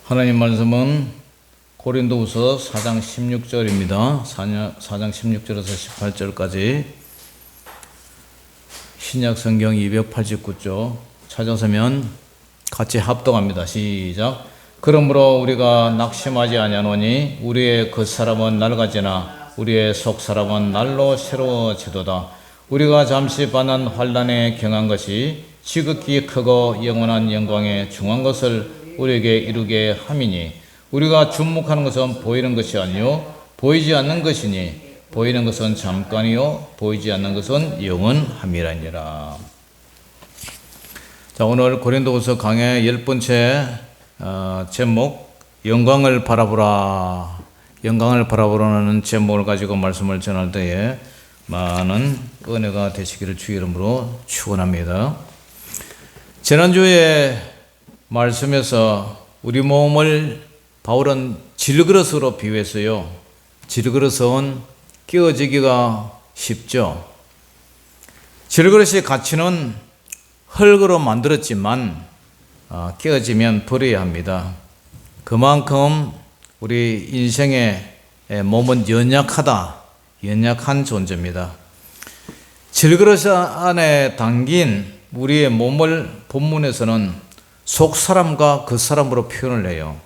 하나님 말씀은 고린도후서 4장 16절입니다. 4장 16절에서 18절까지 신약 성경 289쪽 찾아서면 같이 합독합니다. 시작. 그러므로 우리가 낙심하지 아니하노니 우리의 겉사람은 낡아지나 우리의 속사람은 날로 새로워지도다. 우리가 잠시 받는 환난에 경한 것이 지극히 크고 영원한 영광에 중한 것을 우리에게 이루게 함이니 우리가注目하는 것은 보이는 것이 아니요 보이지 않는 것이니 보이는 것은 잠깐이요 보이지 않는 것은 영원함이라니라. 자, 오늘 고린도후서 강의 10번째 제목 영광을 바라보라. 영광을 바라보라는 제목을 가지고 말씀을 전할 때에 많은 은혜가 되시기를 주의 이름으로 축원합니다. 지난주에 말씀에서 우리 몸을 바울은 질그릇으로 비유했어요. 질그릇은 끼워지기가 쉽죠. 질그릇의 가치는 흙으로 만들었지만 끼워지면 버려야 합니다. 그만큼 우리 인생의 몸은 연약한 존재입니다. 질그릇 안에 담긴 우리의 몸을 본문에서는 속사람과 겉사람으로 표현을 해요.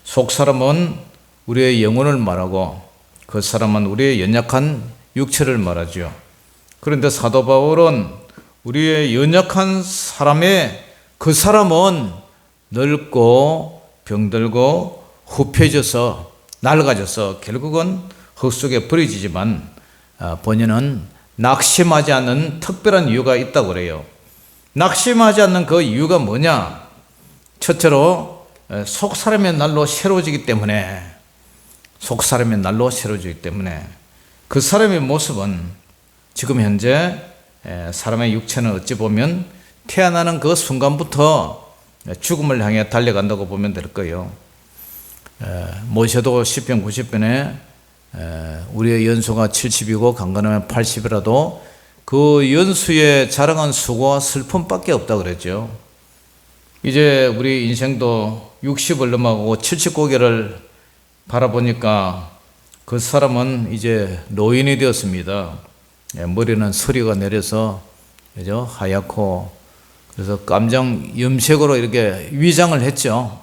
속사람은 우리의 영혼을 말하고 겉사람은 우리의 연약한 육체를 말하죠. 그런데 사도 바울은 우리의 연약한 사람의 겉사람은 늙고 병들고 후패져서 낡아져서 결국은 흙 속에 버려지지만 본인은 낙심하지 않는 특별한 이유가 있다고 그래요. 낙심하지 않는 그 이유가 뭐냐? 첫째로 속사람의 날로 새로워지기 때문에 그 사람의 모습은 지금 현재 사람의 육체는 어찌 보면 태어나는 그 순간부터 죽음을 향해 달려간다고 보면 될 거예요. 모세도 시편 90편에 우리의 연수가 70이고 강건하면 80이라도 그 연수에 자랑한 수고와 슬픔밖에 없다 그랬죠. 이제 우리 인생도 60을 넘어가고 70고개를 바라보니까 그 사람은 이제 노인이 되었습니다. 머리는 서리가 내려서 그죠? 하얗고 그래서 깜장 염색으로 이렇게 위장을 했죠.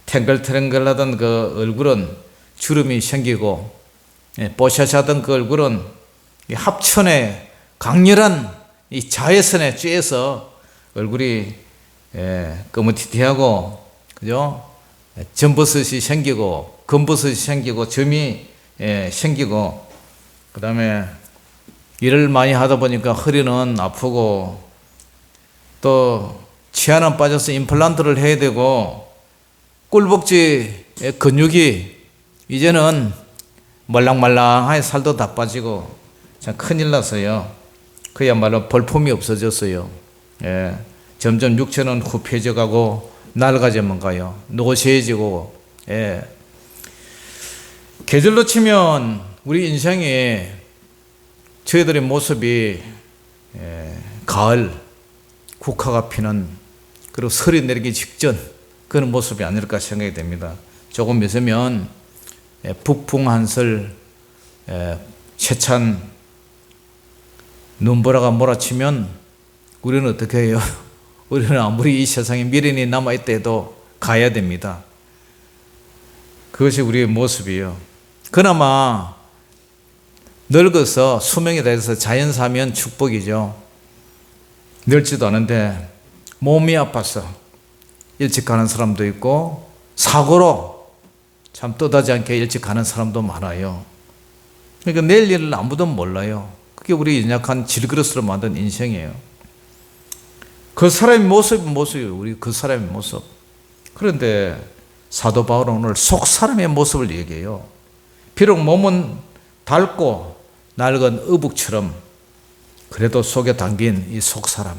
탱글탱글하던 그 얼굴은 주름이 생기고 뽀샤샤던 그 얼굴은 합천의 강렬한 이 자외선에 쬐서 얼굴이 검은티티하고 그죠? 전버섯이 생기고 검버섯이 생기고 점이 생기고 그 다음에 일을 많이 하다 보니까 허리는 아프고 또 치아는 빠져서 임플란트를 해야 되고 꿀벅지의 근육이 이제는 말랑말랑하게 살도 다 빠지고 참 큰일 났어요. 그야말로 볼품이 없어졌어요. 점점 육체는 후패져 가고 낡아져만 가요. 노쇠해지고. 계절로 치면 우리 인생에 저희들의 모습이 가을 국화가 피는 그리고 설이 내리기 직전 그런 모습이 아닐까 생각이 됩니다. 조금 있으면 북풍 한설 세찬 눈보라가 몰아치면 우리는 어떻게 해요? 우리는 아무리 이 세상에 미련이 남아있다 해도 가야 됩니다. 그것이 우리의 모습이에요. 그나마 늙어서 수명이 돼서 자연사면 축복이죠. 늙지도 않은데 몸이 아파서 일찍 가는 사람도 있고 사고로 참 뜻하지 않게 일찍 가는 사람도 많아요. 그러니까 내일 일을 아무도 몰라요. 그게 우리 연약한 질그릇으로 만든 인생이에요. 그 사람의 모습이에요. 우리 그 사람의 모습. 그런데 사도 바울은 오늘 속 사람의 모습을 얘기해요. 비록 몸은 닳고 낡은 어북처럼 그래도 속에 담긴 이 속 사람.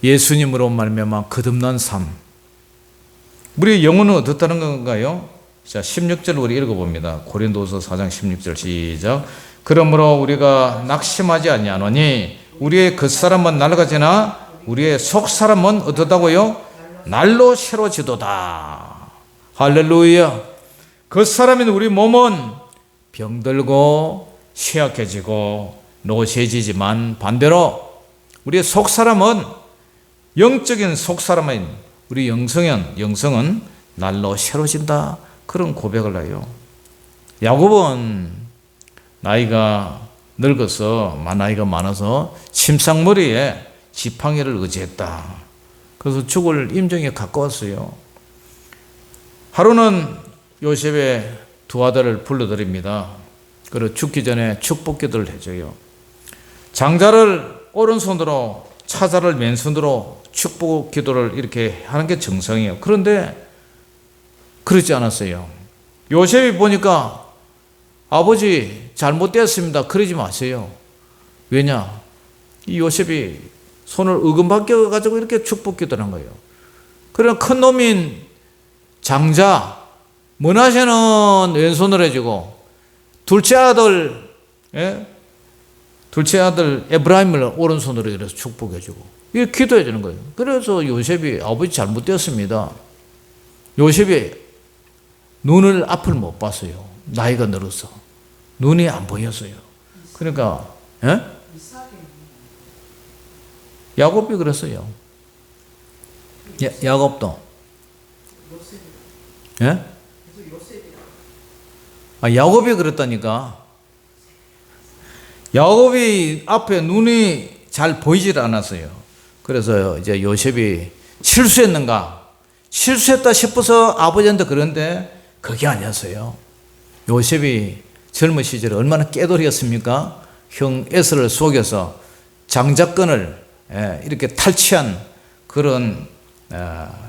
예수님으로 말미암아 거듭난 삶. 우리의 영혼은 어떻다는 건가요? 자, 16절 우리 읽어봅니다. 고린도후서 4장 16절 시작. 그러므로 우리가 낙심하지 아니하노니 우리의 겉사람은 낡아지나 우리의 속사람은 어떻다고요? 날로 새로지도다. 할렐루야. 그 사람인 우리 몸은 병들고 쇠약해지고 노쇠지지만 반대로 우리의 속사람은, 영적인 속사람인 우리 영성은 날로 새로진다. 그런 고백을 해요. 야곱은 나이가 늙어서, 나이가 많아서 침상머리에 지팡이를 의지했다. 그래서 죽을 임종에 가까웠어요. 하루는 요셉의 두 아들을 불러드립니다. 그리고 죽기 전에 축복 기도를 해줘요. 장자를 오른손으로, 차자를 맨손으로 축복 기도를 이렇게 하는 게 정상이에요. 그런데 그러지 않았어요. 요셉이 보니까 아버지 잘못되었습니다. 그러지 마세요. 왜냐? 이 요셉이 손을 으금박혀 가지고 이렇게 축복 기도를 한 거예요. 그러나 큰 놈인 장자 므낫세는 왼손으로 해주고 둘째 아들 에브라임을 오른손으로 이래서 축복해주고 이렇게 기도해 주는 거예요. 그래서 요셉이 아버지 잘못되었습니다. 요셉이 눈을 앞을 못 봤어요. 나이가 늘어서 눈이 안 보였어요. 그러니까 야곱이 그랬어요. 야곱도 야곱이 그랬다니까. 야곱이 앞에 눈이 잘 보이질 않았어요. 그래서 이제 요셉이 실수했다 싶어서 아버지한테 그런데 그게 아니었어요. 요셉이 젊은 시절에 얼마나 깨돌이었습니까? 형 에서를 속여서 장자권을 이렇게 탈취한 그런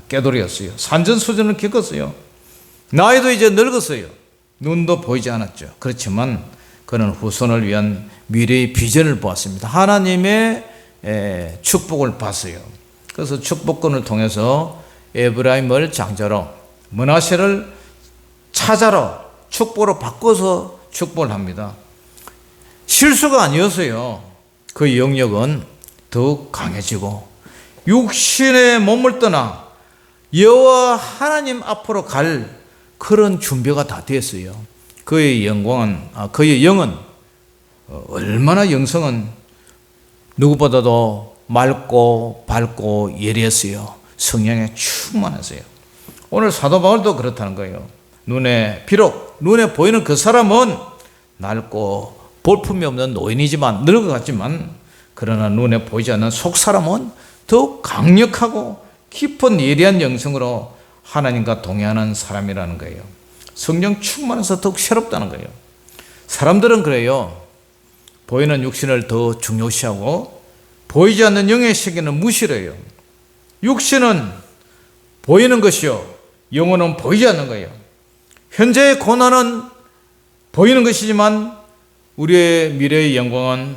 깨돌이였어요. 산전수전을 겪었어요. 나이도 이제 늙었어요. 눈도 보이지 않았죠. 그렇지만 그는 후손을 위한 미래의 비전을 보았습니다. 하나님의 축복을 봤어요. 그래서 축복권을 통해서 에브라임을 장자로, 므낫세를 차자로 축복으로 바꿔서 축복을 합니다. 실수가 아니었어요. 그 영역은 더욱 강해지고 육신의 몸을 떠나 여호와 하나님 앞으로 갈 그런 준비가 다 됐어요. 그의 영은 얼마나 영성은 누구보다도 맑고 밝고 예리했어요. 성령에 충만했어요. 오늘 사도 바울도 그렇다는 거예요. 비록 눈에 보이는 그 사람은 낡고 볼품이 없는 노인이지만, 늙어갔지만, 그러나 눈에 보이지 않는 속 사람은 더욱 강력하고 깊은 예리한 영성으로 하나님과 동행하는 사람이라는 거예요. 성령 충만해서 더욱 새롭다는 거예요. 사람들은 그래요. 보이는 육신을 더 중요시하고 보이지 않는 영의 세계는 무시를 해요. 육신은 보이는 것이요, 영혼은 보이지 않는 거예요. 현재의 고난은 보이는 것이지만 우리의 미래의 영광은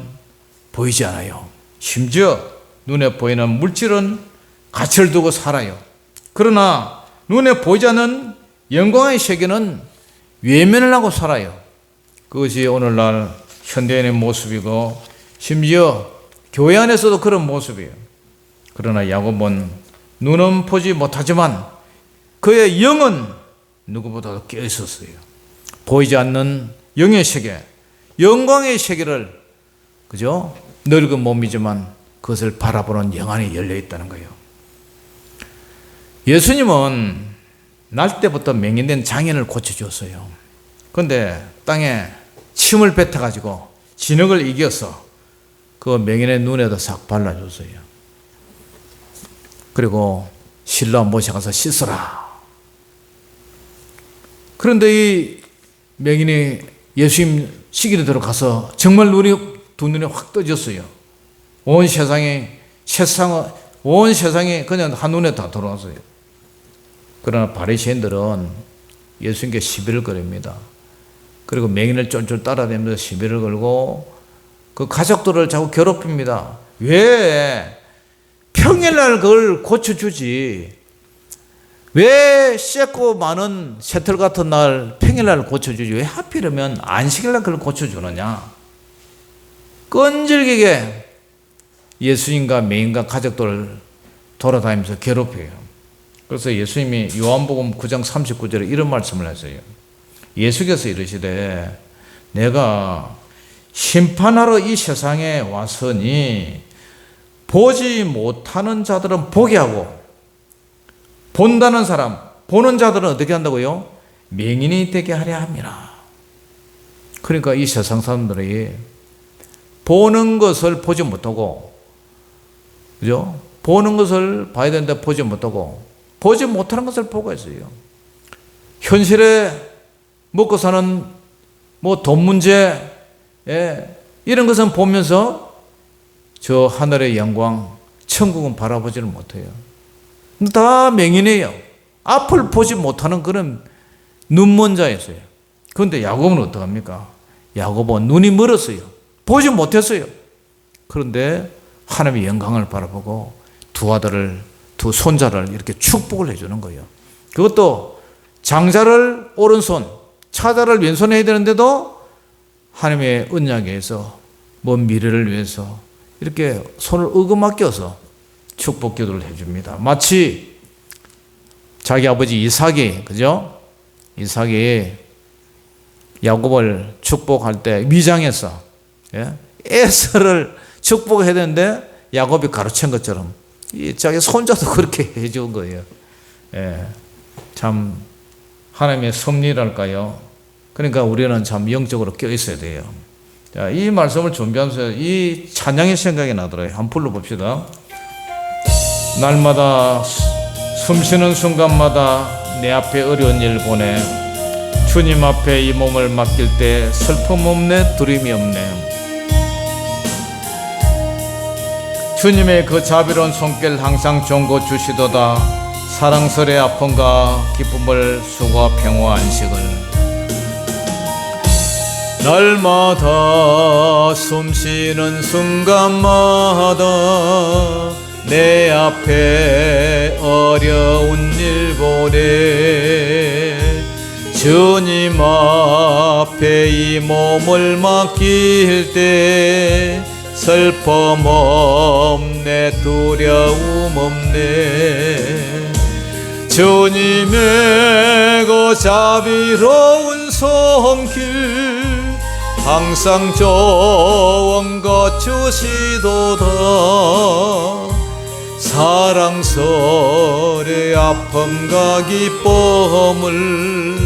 보이지 않아요. 심지어 눈에 보이는 물질은 가치를 두고 살아요. 그러나 눈에 보이지 않는 영광의 세계는 외면을 하고 살아요. 그것이 오늘날 현대인의 모습이고 심지어 교회 안에서도 그런 모습이에요. 그러나 야곱은 눈은 보지 못하지만 그의 영은 누구보다도 깨어 있었어요. 보이지 않는 영의 세계, 영광의 세계를, 그죠? 늙은 몸이지만 그것을 바라보는 영안이 열려 있다는 거예요. 예수님은 날 때부터 맹인된 장인을 고쳐주었어요. 그런데 땅에 침을 뱉어가지고 진흙을 이겨서 그 맹인의 눈에도 싹 발라줬어요. 그리고 실로 모셔가서 씻어라. 그런데 이 맹인이 예수님 시기로 들어가서 정말 두 눈이 확 떠졌어요. 온 세상이 그냥 한눈에 다 돌아왔어요. 그러나 바리새인들은 예수님께 시비를 거립니다. 그리고 맹인을 쫄쫄 따라다니면서 시비를 걸고 그 가족들을 자꾸 괴롭힙니다. 왜 평일날 그걸 고쳐주지? 왜 씻고 많은 새털 같은 날 평일날 고쳐주지? 왜 하필이면 안식일날 그걸 고쳐주느냐? 끈질기게 예수님과 맹인과 가족들을 돌아다니면서 괴롭혀요. 그래서 예수님이 요한복음 9장 39절에 이런 말씀을 하세요. 예수께서 이르시되 내가 심판하러 이 세상에 왔으니 보지 못하는 자들은 보게 하고 본다는 사람, 보는 자들은 어떻게 한다고요? 맹인이 되게 하려 함이라. 그러니까 이 세상 사람들이 보는 것을 보지 못하고, 그죠? 보는 것을 봐야 되는데 보지 못하고, 보지 못하는 것을 보고 있어요. 현실에 먹고 사는 돈 문제, 이런 것은 보면서 저 하늘의 영광, 천국은 바라보지를 못해요. 다 맹인이에요. 앞을 보지 못하는 그런 눈먼 자였어요. 그런데 야곱은 어떡합니까? 야곱은 눈이 멀었어요. 보지 못했어요. 그런데 하나님의 영광을 바라보고 두 아들을, 두 손자를 이렇게 축복을 해주는 거예요. 그것도 장자를 오른손, 차자를 왼손에 해야 되는데도 하나님의 언약에서 먼 미래를 위해서 이렇게 손을 어루만껴서 축복 기도를 해줍니다. 마치 자기 아버지 이삭이, 그죠? 이삭이 야곱을 축복할 때 위장해서 에서를 축복해야 되는데 야곱이 가르친 것처럼 자기 손자도 그렇게 해준 거예요. 참 하나님의 섭리랄까요? 그러니까 우리는 참 영적으로 껴 있어야 돼요. 자, 이 말씀을 준비하면서 이 찬양의 생각이 나더라고요. 한번 불러봅시다. 날마다 숨쉬는 순간마다 내 앞에 어려운 일 보내 주님 앞에 이 몸을 맡길 때 슬픔 없네, 두려움이 없네. 주님의 그 자비로운 손길 항상 jon고 주시도다. 사랑스레 아픔과 기쁨을 수고와 평화 안식을 날마다 숨쉬는 순간마다 내 앞에 어려운 일 보내 주님 앞에 이 몸을 맡길 때 슬픔 없네, 두려움 없네. 주님의 그 자비로운 손길 항상 좋은 것 주시도다. 사랑스레 아픔과 기쁨을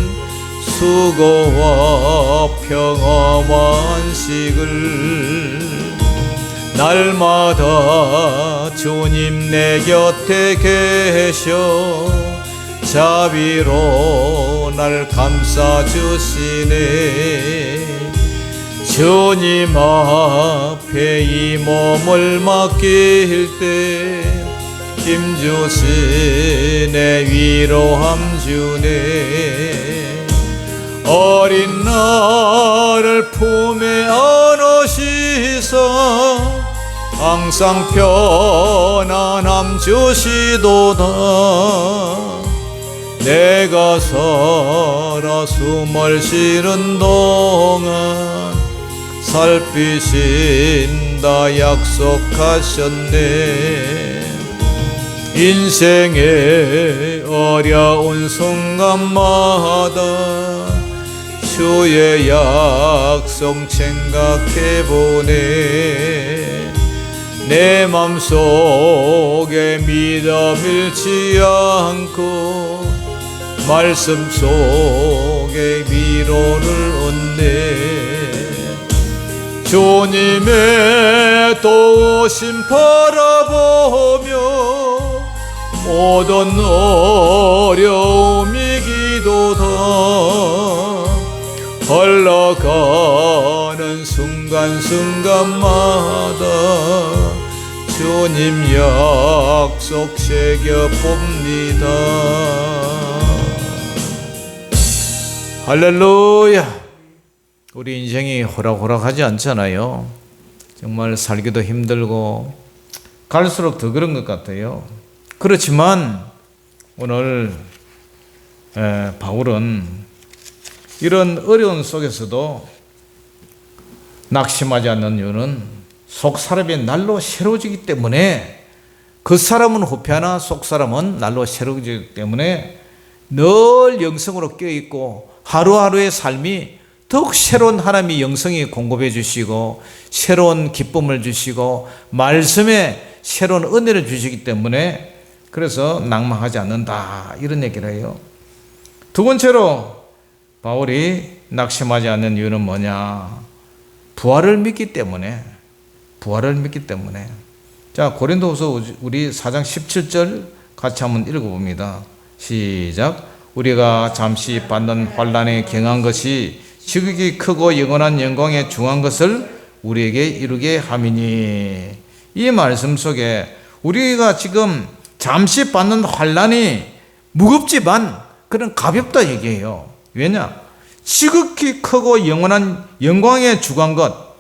수고와 평화와 안식을 날마다 주님 내 곁에 계셔 자비로 날 감싸주시네. 주님 앞에 이 몸을 맡길 때 힘주시네, 위로함 주네. 어린 나를 품에 안으시사 항상 편안함 주시도다. 내가 살아 숨을 쉬는 동안 살피신다 약속하셨네. 인생의 어려운 순간마다 주의 약속 생각해보네. 내 맘속에 믿음 잃지 않고 말씀 속에 위로를 얻네. 주님의 도우심 바라보며 모든 어려움이 기도다. 흘러가는 순간순간마다 주님 약속 새겨봅니다. 할렐루야. 우리 인생이 호락호락하지 않잖아요. 정말 살기도 힘들고 갈수록 더 그런 것 같아요. 그렇지만 오늘 바울은 이런 어려운 속에서도 낙심하지 않는 이유는 속 사람이 날로 새로워지기 때문에 그 사람은 후패하나 속 사람은 날로 새로워지기 때문에 늘 영성으로 깨어있고 하루하루의 삶이 더욱 새로운 하나님의 영성이 공급해 주시고 새로운 기쁨을 주시고 말씀에 새로운 은혜를 주시기 때문에 그래서 낭망하지 않는다 이런 얘기를 해요. 두 번째로 바울이 낙심하지 않는 이유는 뭐냐? 부활을 믿기 때문에. 자, 고린도후서 우리 4장 17절 같이 한번 읽어봅니다. 시작. 우리가 잠시 받는 환난에 경한 것이 지극히 크고 영원한 영광에 중한 것을 우리에게 이루게 함이니. 이 말씀 속에 우리가 지금 잠시 받는 환난이 무겁지만 그런 가볍다 얘기해요. 왜냐? 지극히 크고 영원한 영광에 주관 것,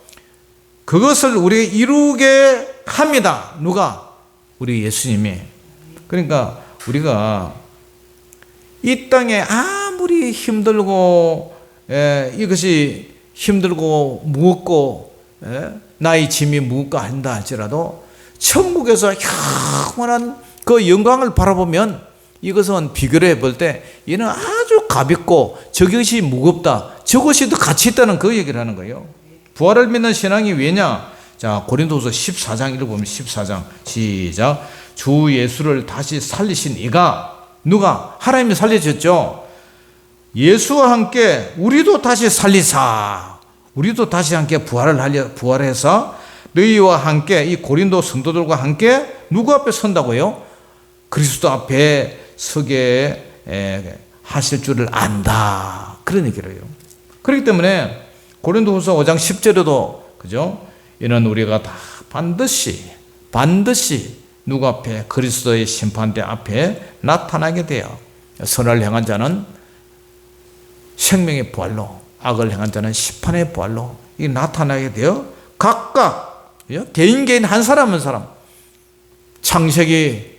그것을 우리에게 이루게 합니다. 누가? 우리 예수님이. 그러니까 우리가 이 땅에 아무리 힘들고 이것이 힘들고 무겁고 나의 짐이 무겁고 한다 할지라도 천국에서 영원한 그 영광을 바라보면 이것은 비교를 해볼 때 얘는 아주 가볍고 저것이 무겁다, 저것이 더 가치 있다는 그 얘기를 하는 거예요. 부활을 믿는 신앙이 왜냐? 자, 고린도후서 14장 읽어보면 14장 시작. 주 예수를 다시 살리신 이가, 누가? 하나님이 살리셨죠. 예수와 함께 우리도 다시 살리사, 우리도 다시 함께 부활해서 너희와 함께, 이 고린도 성도들과 함께 누구 앞에 선다고요? 그리스도 앞에 서게 하실 줄을 안다, 그런 얘기를 해요. 그렇기 때문에 고린도후서 5장 10절에도 그죠? 이는 우리가 다 반드시 누구 앞에? 그리스도의 심판대 앞에 나타나게 돼요. 선을 행한 자는 생명의 부활로, 악을 행한 자는 심판의 부활로 이 나타나게 돼요. 각각 개인 한 사람 한 사람, 창세기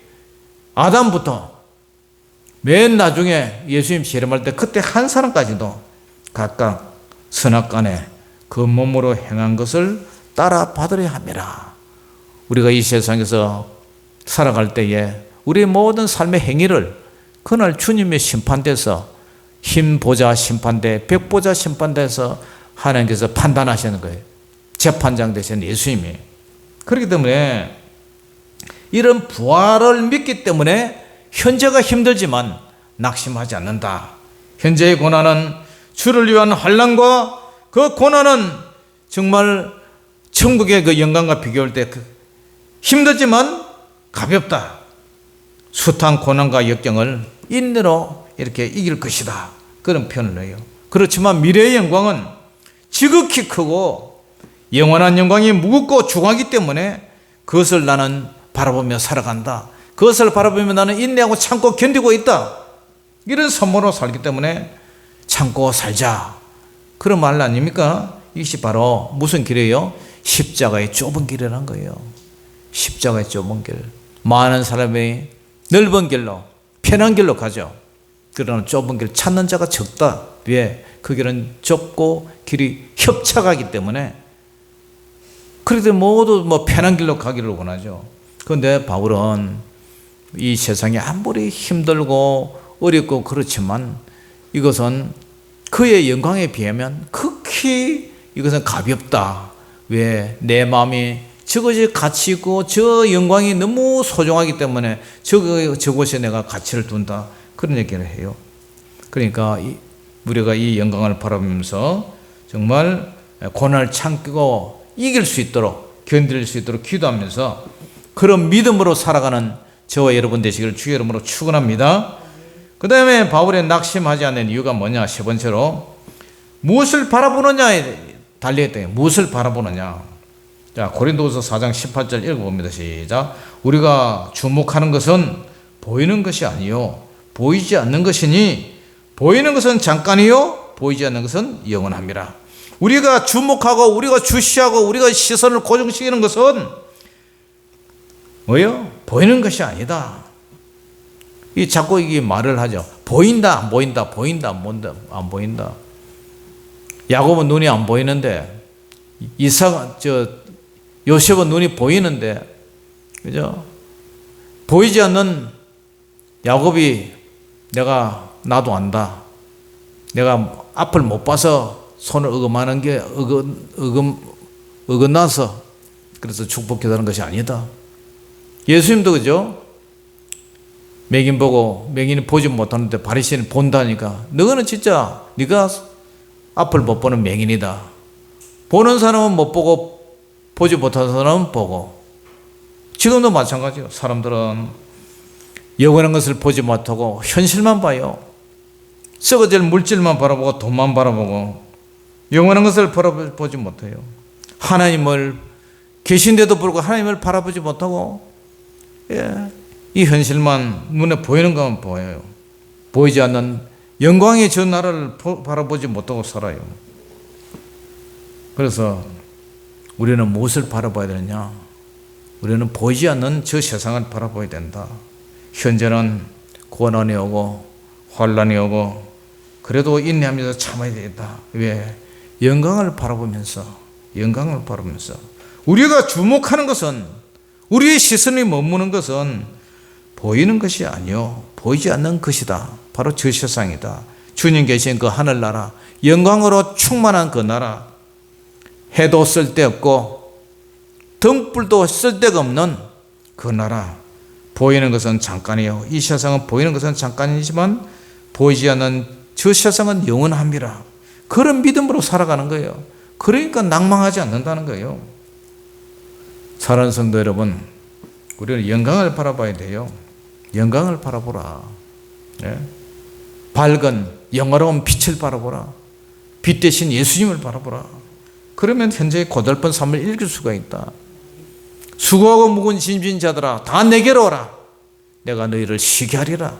아담부터 맨 나중에 예수님 재림할 때 그때 한 사람까지도 각각 선악간에 그 몸으로 행한 것을 따라 받으려 함이라. 우리가 이 세상에서 살아갈 때에 우리의 모든 삶의 행위를 그날 주님의 심판대에서, 흰보자 심판대, 백보자 심판대에서 하나님께서 판단하시는 거예요. 재판장 되신 예수님이. 그렇기 때문에 이런 부활을 믿기 때문에 현재가 힘들지만 낙심하지 않는다. 현재의 고난은 주를 위한 환난과 그 고난은 정말 천국의 그 영광과 비교할 때 힘들지만 가볍다. 숱한 고난과 역경을 인내로 이렇게 이길 것이다, 그런 표현을 해요. 그렇지만 미래의 영광은 지극히 크고 영원한 영광이 무겁고 중하기 때문에 그것을 나는 바라보며 살아간다. 그것을 바라보며 나는 인내하고 참고 견디고 있다. 이런 선물로 살기 때문에 참고 살자, 그런 말 아닙니까? 이것이 바로 무슨 길이에요? 십자가의 좁은 길이라는 거예요. 십자가의 좁은 길. 많은 사람이 넓은 길로, 편한 길로 가죠. 그러나 좁은 길 찾는 자가 적다. 왜? 그 길은 좁고 길이 협착하기 때문에. 그래도 모두 편한 길로 가기를 원하죠. 그런데 바울은 이 세상이 아무리 힘들고 어렵고 그렇지만 이것은 그의 영광에 비하면 극히 이것은 가볍다. 왜? 내 마음이 저것이 가치 있고 저 영광이 너무 소중하기 때문에 저곳에 내가 가치를 둔다, 그런 얘기를 해요. 그러니까 우리가 이 영광을 바라보면서 정말 고난을 참고 이길 수 있도록, 견딜 수 있도록 기도하면서 그런 믿음으로 살아가는 저와 여러분 되시기를 주의 이름으로 축원합니다. 그 다음에 바울의 낙심하지 않는 이유가 뭐냐? 세 번째로 무엇을 바라보느냐에 달려있다. 무엇을 바라보느냐? 자, 고린도후서 4장 18절 읽어봅니다. 시작. 우리가 주목하는 것은 보이는 것이 아니요 보이지 않는 것이니, 보이는 것은 잠깐이요 보이지 않는 것은 영원합니다. 우리가 주목하고 우리가 주시하고 우리가 시선을 고정시키는 것은 뭐요? 보이는 것이 아니다. 이 자꾸 이게 말을 하죠. 보인다, 안 보인다, 보인다, 안 보인다, 안 보인다. 야곱은 눈이 안 보이는데 요셉은 눈이 보이는데, 그죠? 보이지 않는 야곱이 나도 안다. 내가 앞을 못 봐서 손을 어긋하는 게 어긋나서 그래서 축복해달라는 것이 아니다. 예수님도 그죠? 맹인 보고 맹인이 보지 못하는데 바리새인이 본다니까 너는 진짜 네가 앞을 못 보는 맹인이다. 보는 사람은 못 보고 보지 못하는 사람은 보고. 지금도 마찬가지예요. 사람들은 영원한 것을 보지 못하고 현실만 봐요. 썩어질 물질만 바라보고 돈만 바라보고 영원한 것을 바라보지 못해요. 하나님을 계신데도 불구하고 하나님을 바라보지 못하고 이 현실만 눈에 보이는 것만 보여요. 보이지 않는 영광의 저 나라를 바라보지 못하고 살아요. 그래서 우리는 무엇을 바라봐야 되느냐? 우리는 보이지 않는 저 세상을 바라봐야 된다. 현재는 고난이 오고 환난이 오고 그래도 인내하면서 참아야 되겠다. 왜? 영광을 바라보면서 우리가 주목하는 것은 우리의 시선이 머무는 것은 보이는 것이 아니요 보이지 않는 것이다. 바로 저 세상이다. 주님 계신 그 하늘나라, 영광으로 충만한 그 나라, 해도 쓸데없고 등불도 쓸데가 없는 그 나라. 보이는 것은 잠깐이요 이 세상은 보이는 것은 잠깐이지만 보이지 않는 저 세상은 영원합니다. 그런 믿음으로 살아가는 거예요. 그러니까 낭망하지 않는다는 거예요. 사랑하는 성도 여러분, 우리는 영광을 바라봐야 돼요. 영광을 바라보라. 네? 밝은 영화로운 빛을 바라보라. 빛 대신 예수님을 바라보라. 그러면 현재의 고달픈 삶을 읽을 수가 있다. 수고하고 무거운 짐진 자들아 다 내게로 오라. 내가 너희를 쉬게 하리라.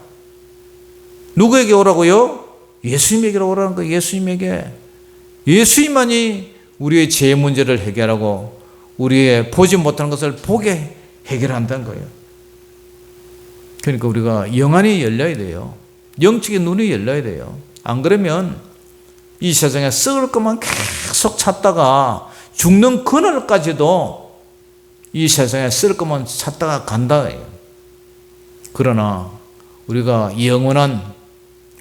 누구에게 오라고요? 예수님에게로 오라는 거예요. 예수님에게. 예수님만이 우리의 죄 문제를 해결하고 우리의 보지 못하는 것을 보게 해결한다는 거예요. 그러니까 우리가 영안이 열려야 돼요. 영적인 눈이 열려야 돼요. 안 그러면 이 세상에 썩을 것만 계속 찾다가 죽는 그날까지도 이 세상에 썩을 것만 찾다가 간다. 그러나 우리가 영원한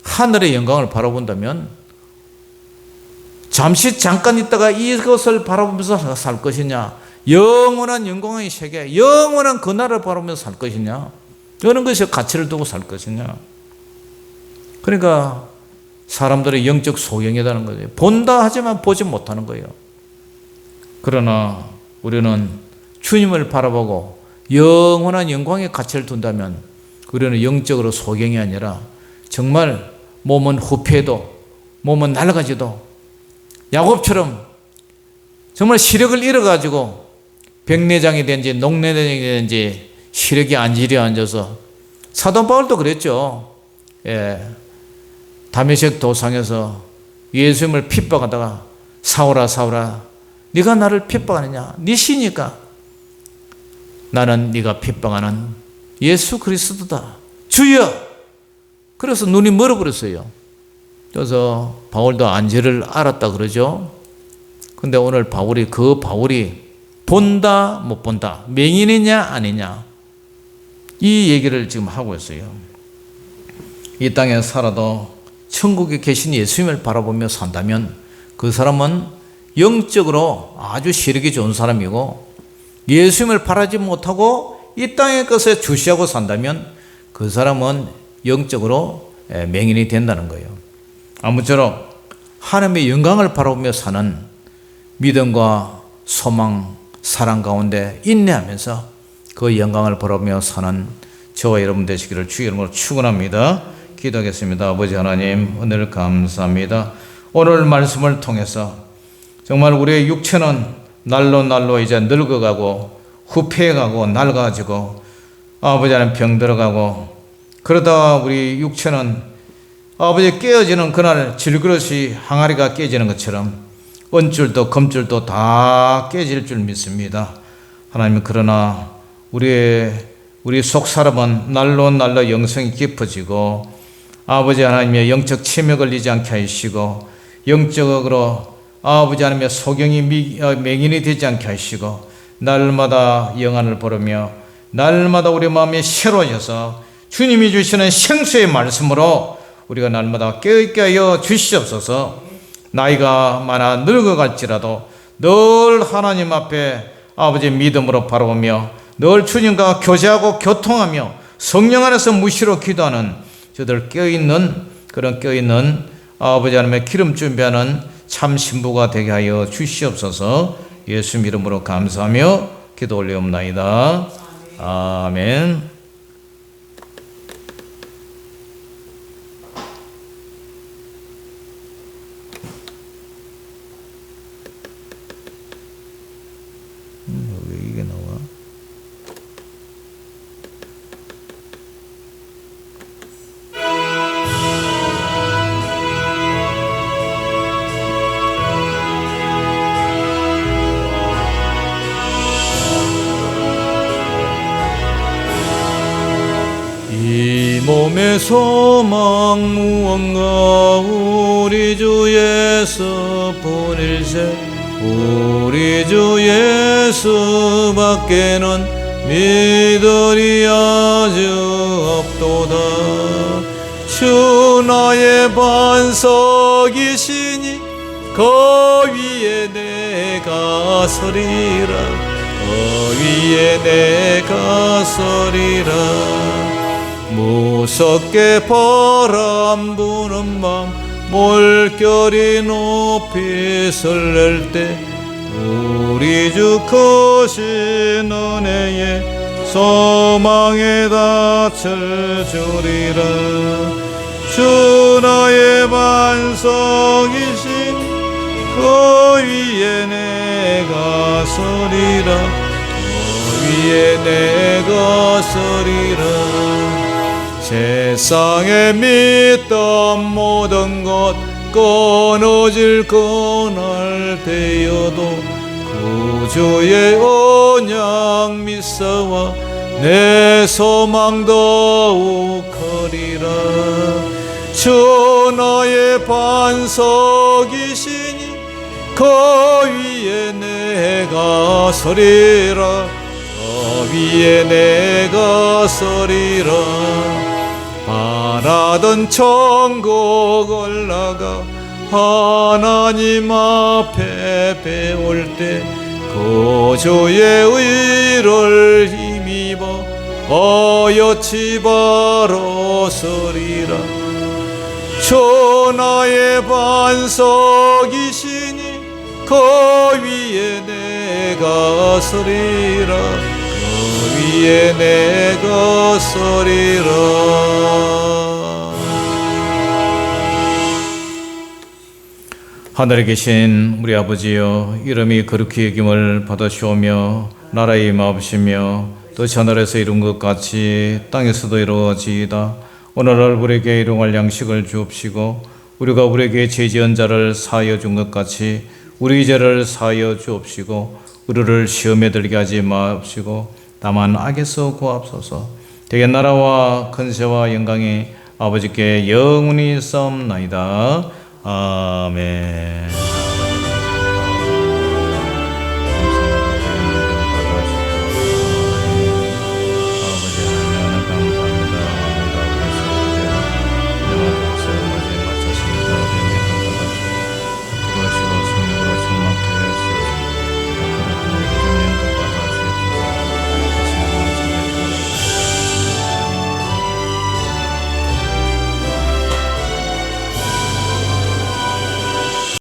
하늘의 영광을 바라본다면 잠깐 있다가 이것을 바라보면서 살 것이냐, 영원한 영광의 세계, 영원한 그 나라를 바라보면서 살 것이냐, 어느 것에 가치를 두고 살 것이냐. 그러니까 사람들의 영적 소경이라는 거죠. 본다 하지만 보지 못하는 거예요. 그러나 우리는 주님을 바라보고 영원한 영광의 가치를 둔다면 우리는 영적으로 소경이 아니라 정말 몸은 후패해도 몸은 낡아지도 야곱처럼 정말 시력을 잃어가지고 백내장이 된지 녹내장이 된지 시력이 안 지려앉아서 사도 바울도 그랬죠. 다메섹 도상에서 예수님을 핍박하다가 사울아 사울아 네가 나를 핍박하느냐? 네 시니까 나는 네가 핍박하는 예수 그리스도다. 주여! 그래서 눈이 멀어버렸어요. 그래서 바울도 안지를 알았다 그러죠. 근데 오늘 바울이 본다 못 본다 맹인이냐 아니냐 이 얘기를 지금 하고 있어요. 이 땅에 살아도 천국에 계신 예수님을 바라보며 산다면 그 사람은 영적으로 아주 시력이 좋은 사람이고 예수님을 바라지 못하고 이 땅의 것에 주시하고 산다면 그 사람은 영적으로 맹인이 된다는 거예요. 아무쪼록 하나님의 영광을 바라보며 사는 믿음과 소망, 사랑 가운데 인내하면서 그 영광을 바라보며 사는 저와 여러분 되시기를 주의 이름으로 축원합니다. 기도하겠습니다. 아버지 하나님 은혜를 감사합니다. 오늘 말씀을 통해서 정말 우리의 육체는 날로 이제 늙어가고 후패해가고 낡아지고 아버지 하나님 병들어가고 그러다 우리 육체는 아버지 깨어지는 그날 질그릇이 항아리가 깨지는 것처럼 은줄도 금줄도 다 깨질 줄 믿습니다. 하나님 그러나 우리 속 사람은 날로 영성이 깊어지고 아버지 하나님의 영적 치매 걸리지 않게 하시고 영적으로 아버지 하나님의 소경이 맹인이 되지 않게 하시고 날마다 영안을 보르며 날마다 우리 마음이 새로워져서 주님이 주시는 생수의 말씀으로 우리가 날마다 깨어있게 하여 주시옵소서. 나이가 많아 늙어갈지라도 늘 하나님 앞에 아버지 믿음으로 바라보며 늘 주님과 교제하고 교통하며 성령 안에서 무시로 기도하는 저들 깨어있는 그런 깨어있는 아버지 하나님의 기름 준비하는 참 신부가 되게 하여 주시옵소서. 예수 이름으로 감사하며 기도 올리옵나이다. 아멘. 왜 이게 나와? 이 몸의 소망 무언가 우리 주 예수 뿐일세 우리 주 예수밖에는 믿으리 아주 없도다. 주 나의 반석이시니 그 위에 내가 서리라 그 위에 내가 서리라. 무섭게 바람 부는 밤 물결이 높이 설렐 때 우리 주 크신 은혜에 소망에 닿을 줄이라. 주 나의 반석이신 그 위에 내가 서리라 그 위에 내가 서리라. 세상에 믿던 모든 것 끊어질 그날 되어도 구주의 언약 믿사와 내 소망 더욱 커리라. 주 나의 반석이시니 그 위에 내가 서리라 그 위에 내가 서리라. 바라던 천국 올라가 하나님 앞에 배울 때 구주의 의를 힘입어 어여치 바로 서리라. 주 나의 반석이시니 그 위에 내가 서리라 그 위에 내가 서리라. 하늘에 계신 우리 아버지여, 이름이 거룩히 여김을 받으시오며 나라의 임하옵시며 뜻이 하늘에서 이룬 것 같이 땅에서도 이루어지이다. 오늘날 우리에게 일용할 양식을 주옵시고 우리가 우리에게 죄지은 자를 사하여 준 것 같이 우리 죄를 사하여 주옵시고 우리를 시험에 들게 하지 마옵시고 다만 악에서 구하옵소서. 대개 나라와 권세와 영광이 아버지께 영원히 있사옵나이다. 아멘.